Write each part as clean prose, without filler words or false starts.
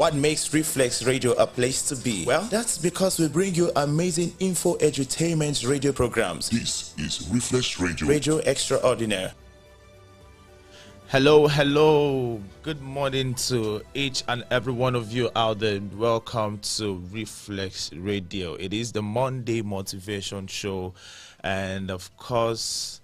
What makes Reflex Radio a place to be? Well, that's because we bring you amazing info edutainment radio programs. This is Reflex Radio. Radio Extraordinaire. Hello. Good morning to each and every one of you out there. Welcome to Reflex Radio. It is the Monday Motivation Show, and of course,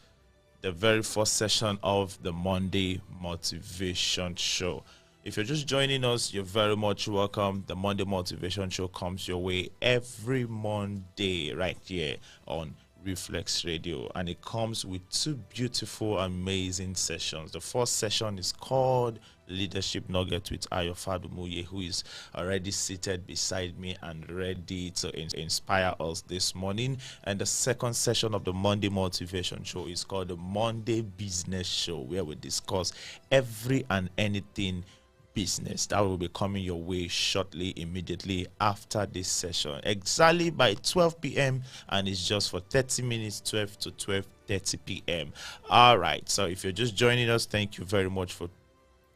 the very first session of the Monday Motivation Show. If you're just joining us, you're very much welcome. The Monday Motivation Show comes your way every Monday right here on Reflex Radio, and it comes with two beautiful, amazing sessions. The first session is called Leadership Nugget with Ayo Fadumiye, who is already seated beside me and ready to inspire us this morning. And the second session of the Monday Motivation Show is called the Monday Business Show, where we discuss every and anything business. That will be coming your way shortly, immediately after this session, exactly by 12 p.m. and it's just for 30 minutes, 12 to 12:30 p.m. All right, so if you're just joining us, thank you very much for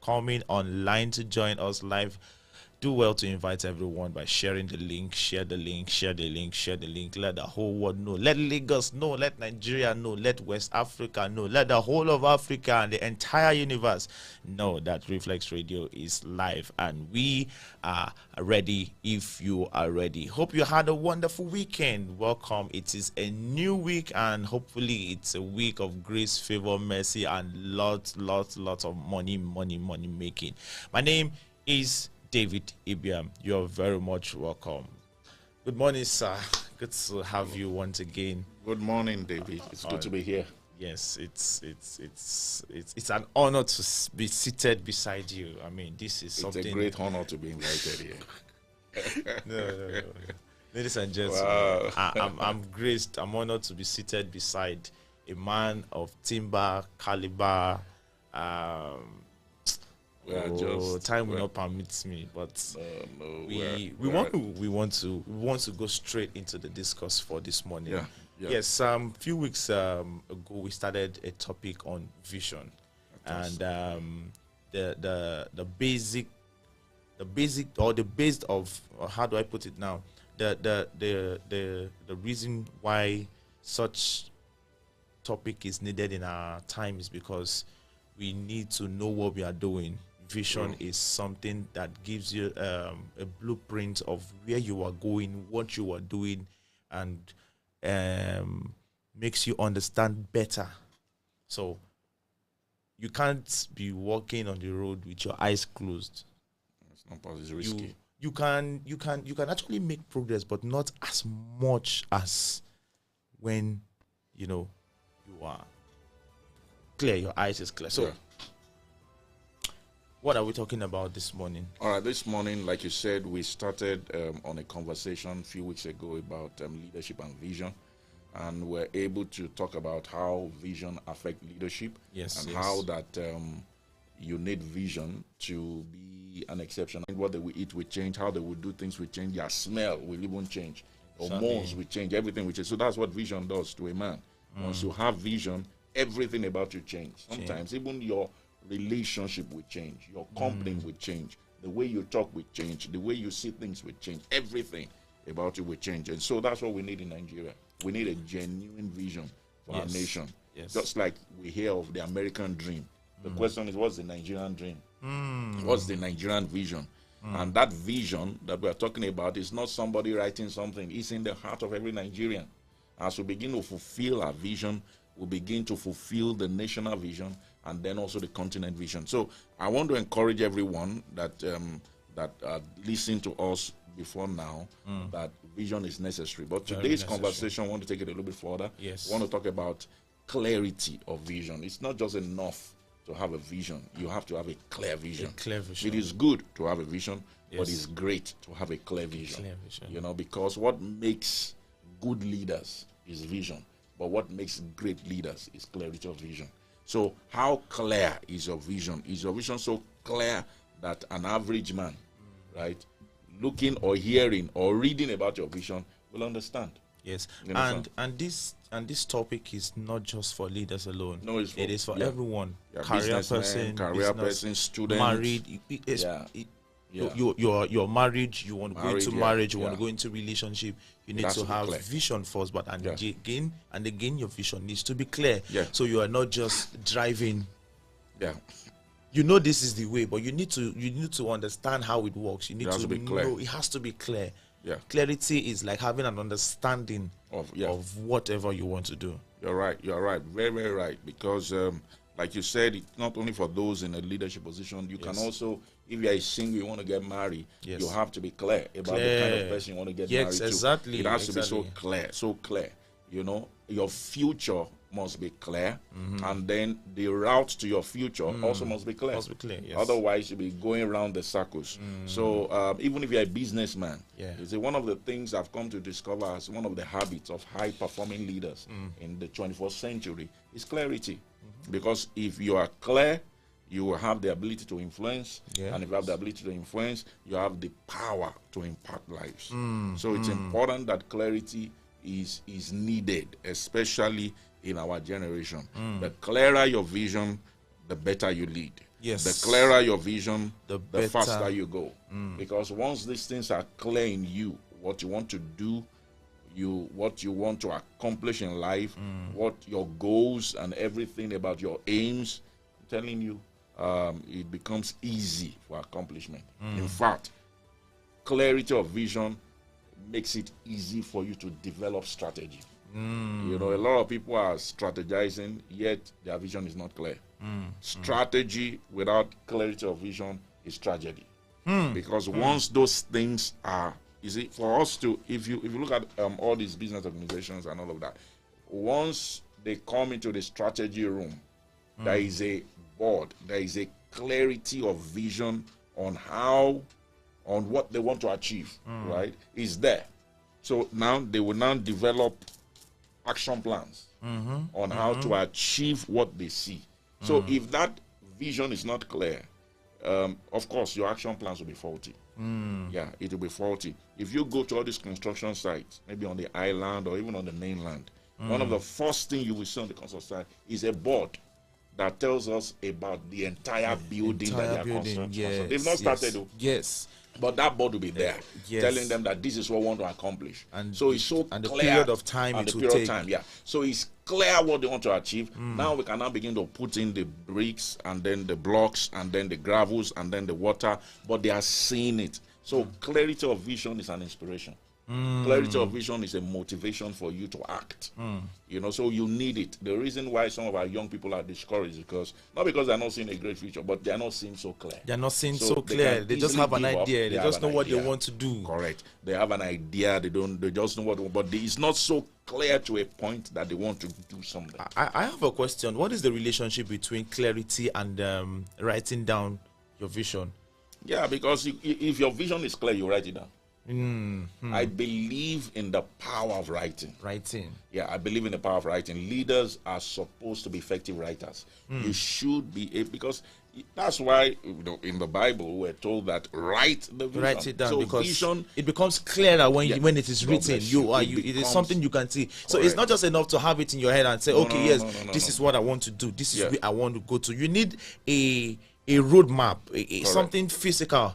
coming online to join us live. Do well to invite everyone by sharing the link. Share the link. Let the whole world know. Let Lagos know. Let Nigeria know. Let West Africa know. Let the whole of Africa and the entire universe know that Reflex Radio is live, and we are ready if you are ready. Hope you had a wonderful weekend. Welcome. It is a new week, and hopefully it's a week of grace, favor, mercy, and lots of money making. My name is David Ibiam. You're very much welcome. Good morning, sir. Good to have you once again. Good morning, David. It's good to be here. Yes, it's an honor to be seated beside you. I mean, this is something. It's a great honor to be invited here. No. Ladies and gentlemen, Wow. I'm graced. I'm honored to be seated beside a man of timber caliber. Time will not permit me, but we want to go straight into the discourse for this morning. Yeah. Yes, a few weeks ago we started a topic on vision, and the basic or the base of, or how do I put it now? The reason why such topic is needed in our time is because we need to know what we are doing. Vision is something that gives you a blueprint of where you are going, what you are doing, and makes you understand better. So you can't be walking on the road with your eyes closed. It's not possible. It's risky. You can actually make progress, but not as much as when you are clear. Your eyes is clear. So. Yeah. What are we talking about this morning? All right, this morning, like you said, we started on a conversation a few weeks ago about leadership and vision, and we're able to talk about how vision affects leadership, how that you need vision to be an exception. What they will eat will change, how they will do things will change, their smell will even change, hormones will change, everything will change. So that's what vision does to a man. Once you have vision, everything about you change. Sometimes even your relationship will change, your company will change, the way you talk will change, the way you see things will change, everything about you will change. And so that's what we need in Nigeria. We need a genuine vision for our nation. Just like we hear of the American dream. The question is, what's the Nigerian dream? What's the Nigerian vision? And that vision that we're talking about is not somebody writing something. It's in the heart of every Nigerian. As we begin to fulfill our vision, we begin to fulfill the national vision and then also the continent vision. So I want to encourage everyone that listened to us before now that vision is necessary. But today's conversation, I want to take it a little bit further. Yes. I want to talk about clarity of vision. It's not just enough to have a vision. You have to have a clear vision. It is good to have a vision, but it's great to have a clear vision. Because what makes good leaders is vision. But what makes great leaders is clarity of vision. So how clear is your vision? Is your vision so clear that an average man, right, looking or hearing or reading about your vision will understand? Yes. And this topic is not just for leaders alone. No, it is for everyone. Yeah, career person, student, married. You're married, you want to go into marriage, you want to yeah. go into relationship, you need to have vision first, but again your vision needs to be clear. Yeah. So you are not just driving. Yeah. You know this is the way, but you need to understand how it works. You need to be clear. know it has to be clear. Yeah. Clarity is like having an understanding of whatever you want to do. You're right. Very, very right. Because like you said, it's not only for those in a leadership position. You can also, if you are single, you want to get married, you have to be clear about the kind of person you want to get married to. Exactly. It has to be so clear. You know, your future must be clear, and then the route to your future also must be clear. Yes. Otherwise, you'll be going around the circles. So even if you're a businessman, it's one of the things I've come to discover as one of the habits of high-performing leaders in the 21st century is clarity. Because if you are clear, you will have the ability to influence, and if you have the ability to influence, you have the power to impact lives. So it's important that clarity is needed, especially in our generation. The clearer your vision, the better you lead. Yes. The clearer your vision, the better. faster you go. Because once these things are clear in you, what you want to do, what you want to accomplish in life, what your goals and everything about your aims, I'm telling you, it becomes easy for accomplishment. In fact, clarity of vision makes it easy for you to develop strategy. You know, a lot of people are strategizing, yet their vision is not clear. Strategy without clarity of vision is tragedy. Because once those things are, you see, for us to, if you look at all these business organizations and all of that, once they come into the strategy room, there is a board, there is a clarity of vision on what they want to achieve, right? Is there. So now they will now develop action plans on how to achieve what they see. So if that vision is not clear, of course your action plans will be faulty. Yeah, it will be faulty. If you go to all these construction sites, maybe on the island or even on the mainland, one of the first things you will see on the construction site is a board that tells us about the entire building that they are constructing. Yes, they've not started though. Yes. But that board will be there, telling them that this is what we want to accomplish. And so it's so and clear. The period of time and it the will period take. of time, yeah. So it's clear what they want to achieve. Now we can now begin to put in the bricks and then the blocks and then the gravels and then the water, but they are seeing it. So clarity of vision is an inspiration. Clarity of vision is a motivation for you to act. You know, so you need it. The reason why some of our young people are discouraged is because, not because they're not seeing a great future, but they're not seeing so clear. They're not seeing so clear. They just have an idea. They just know what they want to do. Correct. They have an idea. They just know what they want, but it's not so clear to a point that they want to do something. I have a question. What is the relationship between clarity and writing down your vision? Yeah, because if your vision is clear, you write it down. I believe in the power of writing. Yeah, I believe in the power of writing. Leaders are supposed to be effective writers. You should be, because that's why in the Bible we're told that write the vision. Write it down, so because vision, it becomes clearer when it is written. It is something you can see. So it's not just enough to have it in your head and say, this is what I want to do. This is where I want to go to. You need a roadmap, something physical.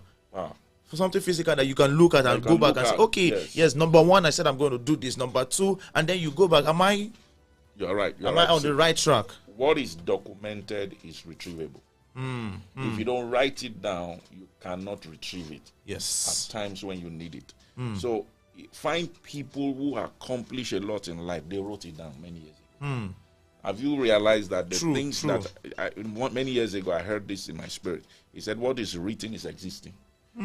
Something physical that you can look at and go back and say, okay, yes, number one, I said I'm going to do this. Number two, and then you go back. You're right. Am I on the right track? What is documented is retrievable. If you don't write it down, you cannot retrieve it. Yes. At times when you need it. So find people who accomplish a lot in life. They wrote it down many years ago. Have you realized that the things that many years ago I heard this in my spirit? He said, what is written is existing.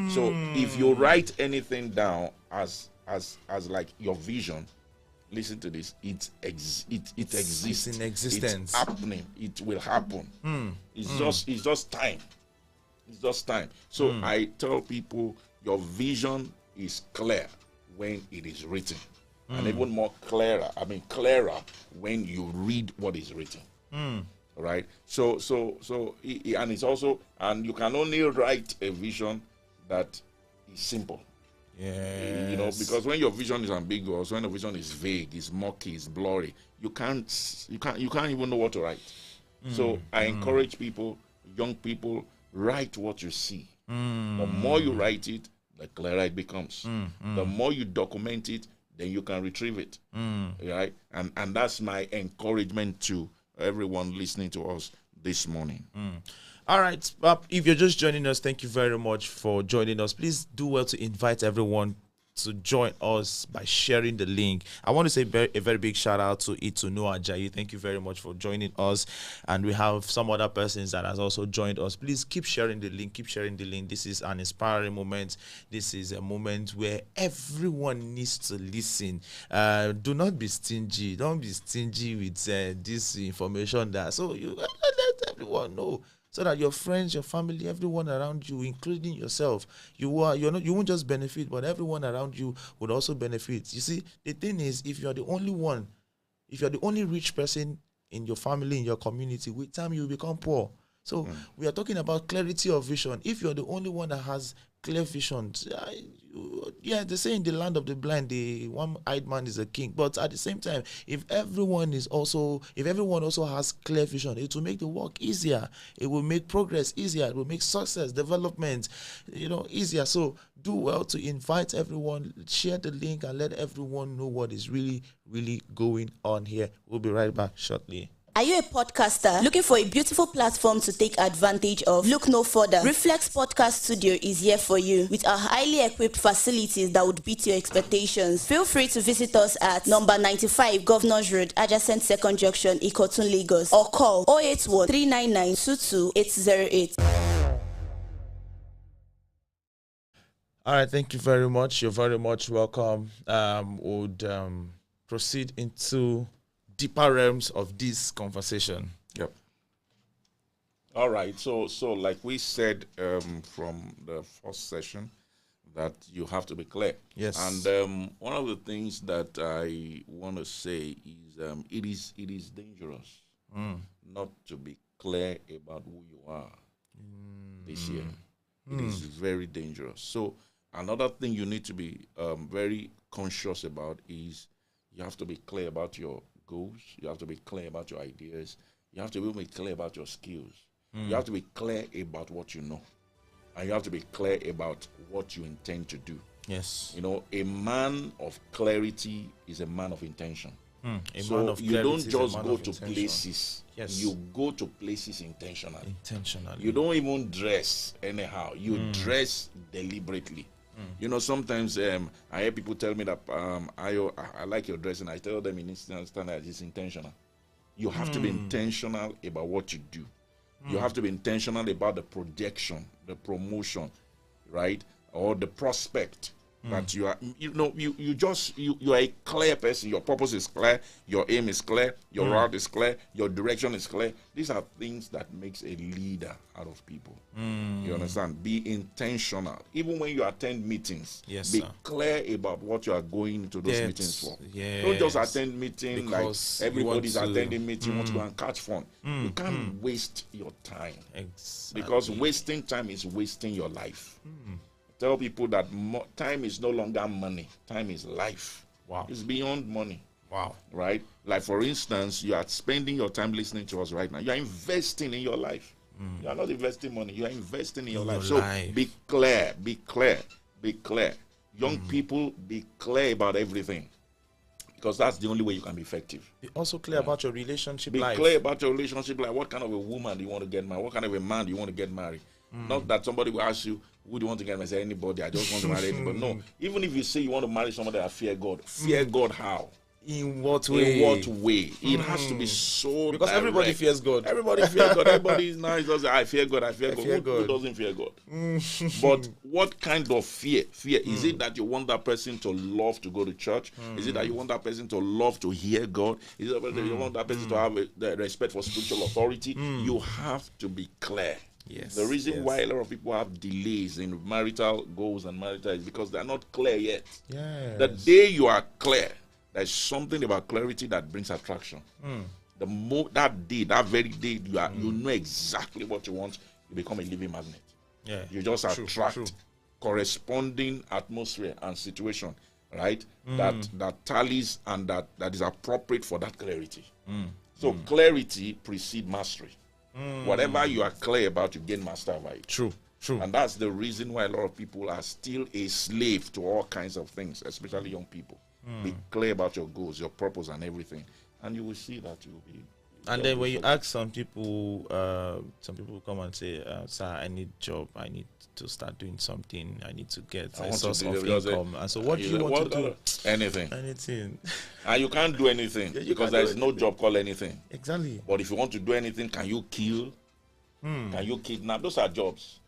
So if you write anything down as like your vision, listen to this, it exists. It's in existence. It's happening. It will happen. It's just time. It's just time. So I tell people your vision is clear when it is written. And even more clearer when you read what is written. Right? So and it's also, and you can only write a vision that is simple. You know, because when your vision is ambiguous, when your vision is vague, is murky, is blurry, you can't even know what to write. So I encourage people, young people, write what you see. The more you write it, the clearer it becomes. The more you document it, then you can retrieve it. Right? And that's my encouragement to everyone listening to us this morning. All right. If you're just joining us, thank you very much for joining us. Please do well to invite everyone to join us by sharing the link. I want to say a very big shout out to Itunu Ajayi. Thank you very much for joining us. And we have some other persons that has also joined us. Please keep sharing the link. Keep sharing the link. This is an inspiring moment. This is a moment where everyone needs to listen. Do not be stingy. Don't be stingy with this information. So you let everyone know, so that your friends, your family, everyone around you, including yourself, you won't just benefit, but everyone around you would also benefit. You see, the thing is, if you're the only one, if you're the only rich person in your family, in your community, with time you will become poor. So we are talking about clarity of vision. If you're the only one that has clear vision, they say in the land of the blind, the one-eyed man is a king. But at the same time, if everyone also has clear vision, it will make the work easier. It will make progress easier. It will make success, development, easier. So do well to invite everyone, share the link, and let everyone know what is really, really going on here. We'll be right back shortly. Are you a podcaster looking for a beautiful platform to take advantage of? Look no further. Reflex Podcast Studio is here for you with our highly equipped facilities that would beat your expectations. Feel free to visit us at number 95 Governors Road, adjacent Second Junction, Ikotun, Lagos, or call 081 399 22808. All right, thank you very much. You're very much welcome. Would proceed into deeper realms of this conversation. Yep. All right. So like we said from the first session, that you have to be clear. Yes. And one of the things that I want to say is it is dangerous not to be clear about who you are this year. It is very dangerous. So another thing you need to be very conscious about is you have to be clear about your goals. You have to be clear about your ideas. You have to be clear about your skills. You have to be clear about what you know. And you have to be clear about what you intend to do. Yes. A man of clarity is a man of intention. Man of you don't just go to places. Yes. You go to places intentionally. Intentionally. You don't even dress anyhow. You dress deliberately. Sometimes I hear people tell me that I like your dress, and I tell them in instant that it's intentional. You have to be intentional about what you do. You have to be intentional about the projection, the promotion, right, or the prospect that you are. You are a clear person. Your purpose is clear. Your aim is clear. Your route is clear. Your direction is clear. These are things that makes a leader out of people. You understand? Be intentional. Even when you attend meetings, be clear about what you are going to those meetings for. Yes. Don't just attend meeting because like everybody's attending meeting, want to go and catch fun. You can't waste your time. Exactly. Because wasting time is wasting your life. Tell people that time is no longer money. Time is life. Wow. It's beyond money. Wow. Right? Like, for instance, you are spending your time listening to us right now. You are investing in your life. You are not investing money. You are investing in your life. So be clear. Be clear. Be clear. Young people, be clear about everything. Because that's the only way you can be effective. Be also clear about your relationship life. Be clear about your relationship life. What kind of a woman do you want to get married? What kind of a man do you want to get married? Not that somebody will ask you, who do you want to get married? Say, anybody. I just want to marry anybody. No. Even if you say you want to marry somebody that fear God how? In what way? In what way? It has to be so because direct. Everybody fears God. Everybody fears God. Everybody is nice. I fear God. I fear God. Who doesn't fear God? But what kind of fear? Fear. Is it that you want that person to love to go to church? Is it that you want that person to love to hear God? Is it that you want that person to have the respect for spiritual authority? You have to be clear. Yes. The reason why a lot of people have delays in marital goals and marital is because they're not clear yet. Yes. The day you are clear, there's something about clarity that brings attraction. That very day, you know exactly what you want. You become a living magnet. Yeah. You just attract corresponding atmosphere and situation, right? That tallies and that is appropriate for that clarity. So clarity precedes mastery. Whatever you are clear about, you gain master over it. True. True. And that's the reason why a lot of people are still a slave to all kinds of things, especially young people. Be clear about your goals, your purpose, and everything, and you will see that you will be. And then when you ask some people will come and say, "Sir, I need job. I need to start doing something. I need to get a source of income." And so, what do you want to do? Anything. Anything. And you can't do anything because there is no job called anything. Exactly. But if you want to do anything, can you kill? Can you kidnap? Those are jobs.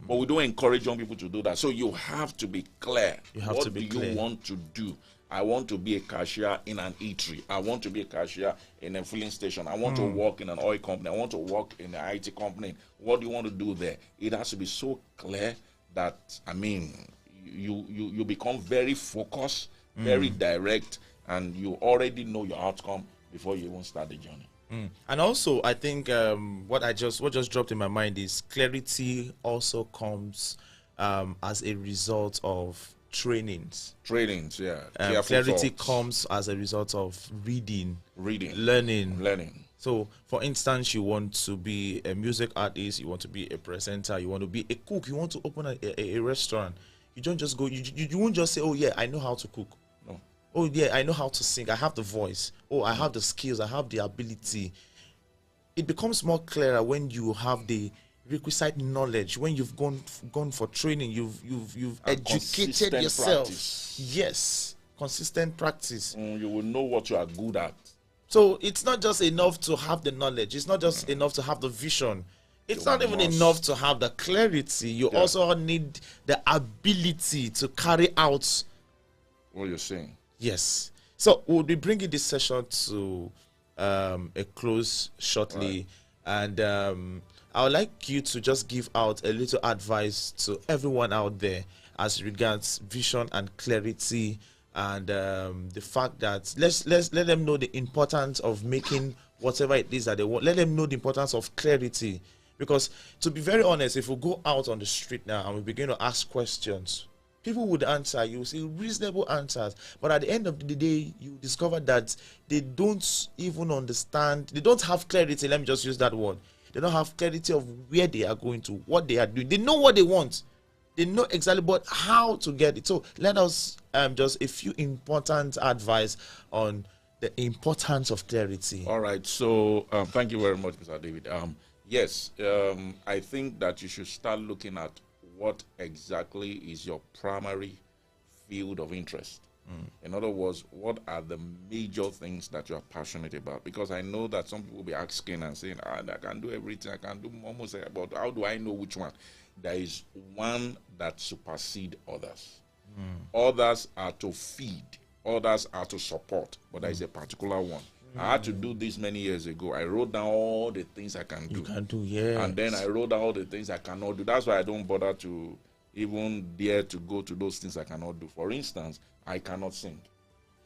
But we don't encourage young people to do that. So you have to be clear. What do you want to do? I want to be a cashier in an eatery. I want to be a cashier in a filling station. I want to work in an oil company. I want to work in an IT company. What do you want to do there? It has to be so clear that, I mean, you become very focused, very direct, and you already know your outcome before you even start the journey. And also, I think what just dropped in my mind is clarity also comes as a result of trainings, yeah. Clarity comes as a result of reading, learning. So, for instance, you want to be a music artist, you want to be a presenter, you want to be a cook, you want to open a restaurant. You don't just go. You won't just say, "Oh yeah, I know how to cook." No. "Oh yeah, I know how to sing. I have the voice. Oh, I have the skills. I have the ability." It becomes more clearer when you have the requisite knowledge, when you've gone for training, you've educated yourself. Practice. Yes, consistent practice. You will know what you are good at. So it's not just enough to have the knowledge. It's not just enough to have the vision. It's not even enough to have the clarity. You also need the ability to carry out what you're saying. Yes. So we'll be bringing this session to a close shortly, and I would like you to just give out a little advice to everyone out there as regards vision and clarity, and the fact that let them know the importance of making whatever it is that they want. Let them know the importance of clarity, because to be very honest, if we go out on the street now and we begin to ask questions, people would answer. You will see reasonable answers, but at the end of the day, you discover that they don't even understand. They don't have clarity. Let me just use that word. They don't have clarity of where they are going to, what they are doing. They know what they want. They know exactly, but how to get it. So let us just a few important advice on the importance of clarity. All right. So thank you very much, Mr. David. Yes, I think that you should start looking at what exactly is your primary field of interest. In other words, what are the major things that you are passionate about? Because I know that some people will be asking and saying, I can do everything, I can do almost, but how do I know which one? There is one that supersedes others. Others are to feed, others are to support, but there is a particular one. I had to do this many years ago. I wrote down all the things I can do. You can do, yeah. And then I wrote down all the things I cannot do. That's why I don't bother to even dare to go to those things I cannot do. For instance, I cannot sing,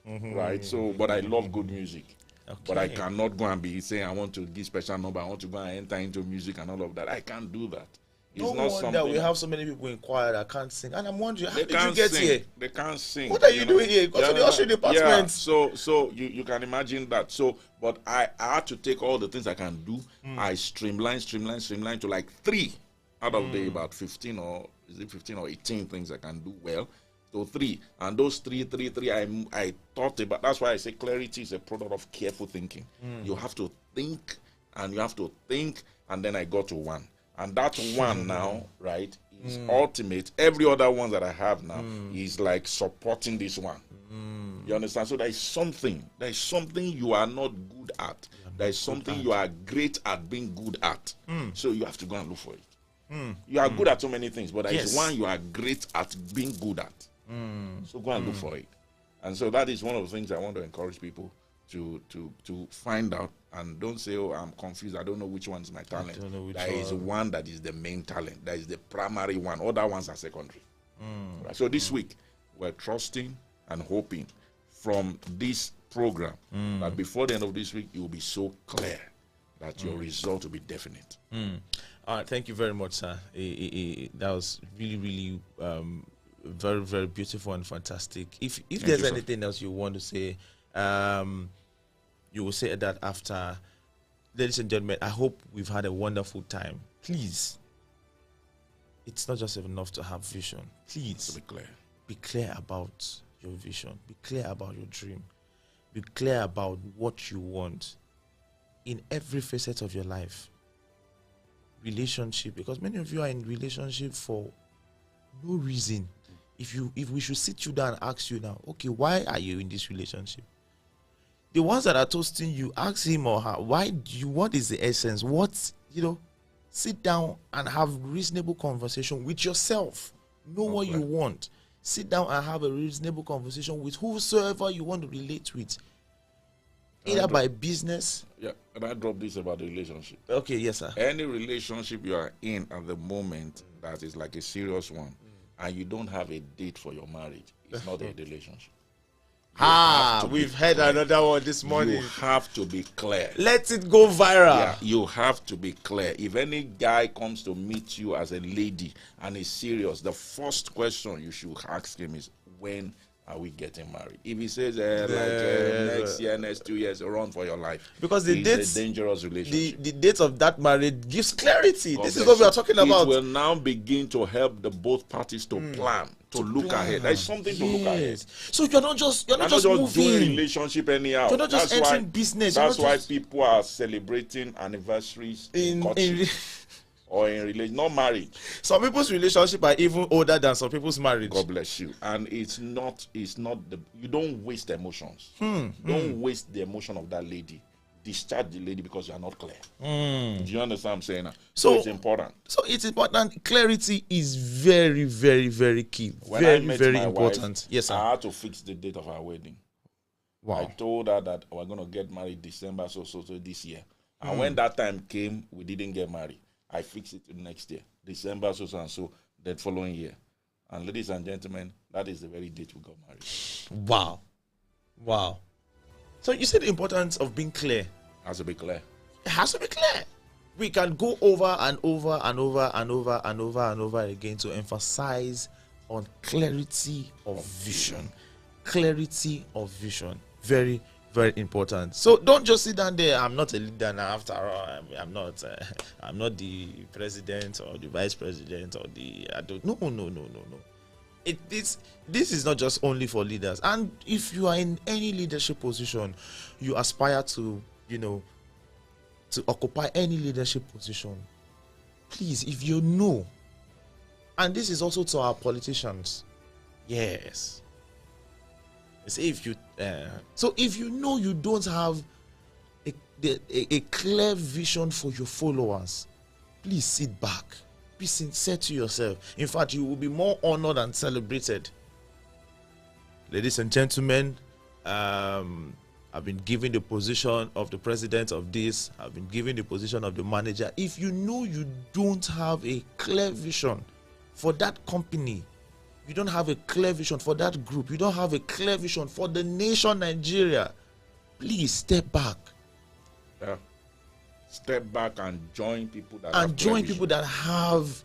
right? So, but I love good music. Okay. But I cannot go and be saying I want to give special number, I want to go and enter into music and all of that. I can't do that. It's no not wonder we have so many people in choir that can't sing. And I'm wondering, how did you get sing. here? They can't sing. What are you doing here? Go to the ushering department. Yeah. So you can imagine that. So, but I had to take all the things I can do. I streamline to like 3 out of the about 15 or 18 things I can do well. So 3, and those three, I thought about. That's why I say clarity is a product of careful thinking. You have to think, and you have to think, and then I got to 1, and that 1 now, right, is ultimate. Every other one that I have now is like supporting this one. You understand? So there is something you are not good at. There is something you are great at being good at. So you have to go and look for it. You are good at so many things, but there is one you are great at being good at. So go and look for it. And so that is one of the things I want to encourage people to find out, and don't say, oh, I'm confused, I don't know which one is my talent. There is one that is the main talent. That is the primary one. Other ones are secondary. Right? So this week, we're trusting and hoping from this program that before the end of this week, it will be so clear that your result will be definite. All right, thank you very much, sir. That was really, really very, very beautiful and fantastic. If there's anything else you want to say, you will say that after. Ladies and gentlemen, I hope we've had a wonderful time. Please, it's not just enough to have vision. Please be clear about your vision. Be clear about your dream. Be clear about what you want in every facet of your life. Relationship, because many of you are in relationship for no reason. If we should sit you down and ask you now, okay, why are you in this relationship? The ones that are toasting you, ask him or her, what is the essence? Sit down and have reasonable conversation with yourself. Know what you want. Sit down and have a reasonable conversation with whosoever you want to relate with. Either by business. Yeah, and I drop this about the relationship. Okay, yes, sir. Any relationship you are in at the moment that is like a serious one, and you don't have a date for your marriage, it's not a relationship. We've had another one this morning. You have to be clear. Let it go viral. Yeah, you have to be clear. If any guy comes to meet you as a lady and is serious, the first question you should ask him is, when are we getting married? If he says next year, next 2 years, run for your life. Because it's a dangerous relationship. The date of that marriage gives clarity. This is what we are talking about. It will now begin to help the both parties to plan, to look ahead. There's something to look ahead. So you're not just moving. Doing relationship anyhow. You're not just entering business. That's why people are celebrating anniversaries or in relation, not marriage. Some people's relationship are even older than some people's marriage. God bless you. And it's not you don't waste emotions. Don't waste the emotion of that lady. Discharge the lady because you are not clear. Do you understand what I'm saying? So it's important. So it's important. Clarity is very, very, very key. When very, very important. Wife, yes, sir. I had to fix the date of our wedding. Wow. I told her that we're going to get married December so this year. And when that time came, we didn't get married. I fixed it to next year, December so that following year. And ladies and gentlemen, that is the very date we got married. Wow. So you said the importance of being clear. Has to be clear. It has to be clear. We can go over and over and over and over and over and over again to emphasize on clarity of vision. Clarity of vision. Very, very important. So don't just sit down there. I'm not a leader now. After all, I'm not the president or the vice president or no. This is not just only for leaders. And if you are in any leadership position, you aspire to occupy any leadership position. Please, if you know, and this is also to our politicians. Yes. If you know you don't have a clear vision for your followers, please sit back. Be sincere to yourself. In fact, you will be more honored and celebrated. Ladies and gentlemen, I've been given the position of the president of this. I've been given the position of the manager. If you know you don't have a clear vision for that company, you don't have a clear vision for that group, you don't have a clear vision for the nation Nigeria, please step back. Yeah. Step back and join people that have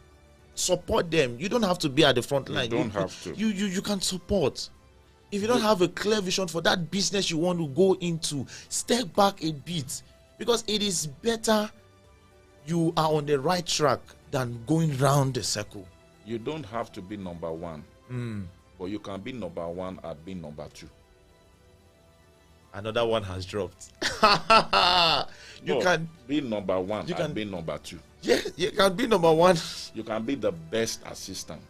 support them. You don't have to be at the front line. You don't have to. You can support. If you don't have a clear vision for that business you want to go into, step back a bit, because it is better you are on the right track than going round the circle. You don't have to be number one, but you can be number one at being number two. Another one has dropped. You can be number one and be number two. Yeah, you can be number one. You can be the best assistant.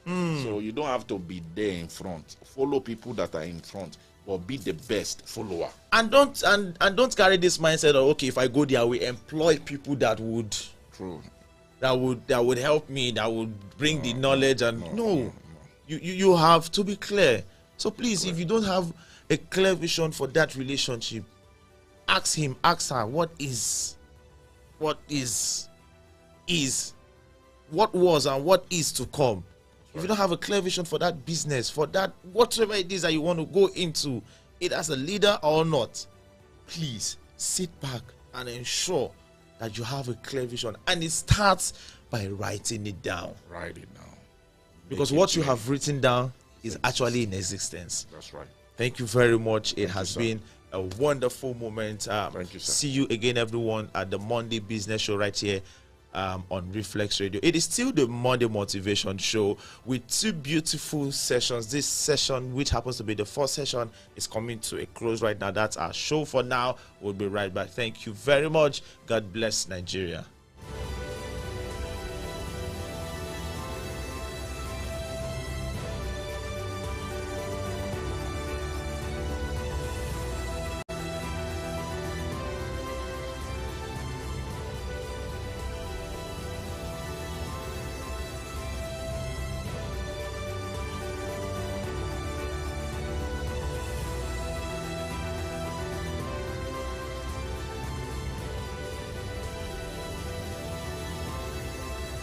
So you don't have to be there in front. Follow people that are in front, but be the best follower. And don't carry this mindset of, okay, if I go there, we employ people that would that would help me, that would bring the knowledge You have to be clear. So please, if you don't have a clear vision for that relationship, ask him, ask her, what was and what is to come. If you don't have a clear vision for that business, for that whatever it is that you want to go into, it as a leader or not, please sit back and ensure that you have a clear vision. And it starts by writing it down. Write it down. Because what you have written down is actually in existence. That's right. Thank you very much. It has been a wonderful moment. Thank you, sir. See you again, everyone, at the Monday Business Show right here on Reflex Radio. It is still the Monday Motivation Show with two beautiful sessions. This session, which happens to be the first session, is coming to a close right now. That's our show for now. We'll be right back. Thank you very much. God bless Nigeria.